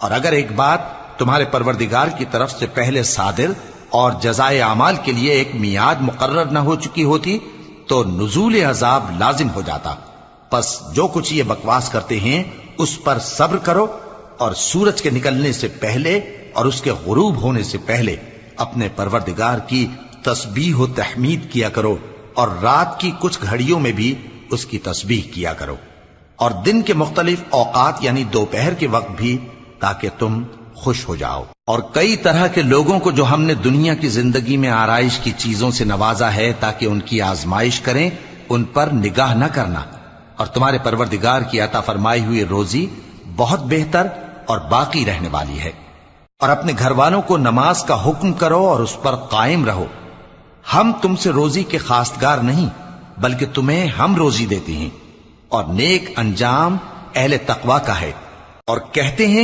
اور اگر ایک بات تمہارے پروردگار کی طرف سے پہلے صادر اور جزائے اعمال کے لیے ایک میعاد مقرر نہ ہو چکی ہوتی تو نزول عذاب لازم ہو جاتا. پس جو کچھ یہ بکواس کرتے ہیں اس پر صبر کرو، اور سورج کے نکلنے سے پہلے اور اس کے غروب ہونے سے پہلے اپنے پروردگار کی تسبیح و تحمید کیا کرو، اور رات کی کچھ گھڑیوں میں بھی اس کی تسبیح کیا کرو، اور دن کے مختلف اوقات یعنی دوپہر کے وقت بھی، تاکہ تم خوش ہو جاؤ. اور کئی طرح کے لوگوں کو جو ہم نے دنیا کی زندگی میں آرائش کی چیزوں سے نوازا ہے تاکہ ان کی آزمائش کریں، ان پر نگاہ نہ کرنا. اور تمہارے پروردگار کی عطا فرمائی ہوئی روزی بہت بہتر اور باقی رہنے والی ہے. اور اپنے گھر والوں کو نماز کا حکم کرو اور اس پر قائم رہو. ہم تم سے روزی کے خواستگار نہیں، بلکہ تمہیں ہم روزی دیتے ہیں، اور نیک انجام اہل تقوی کا ہے. اور کہتے ہیں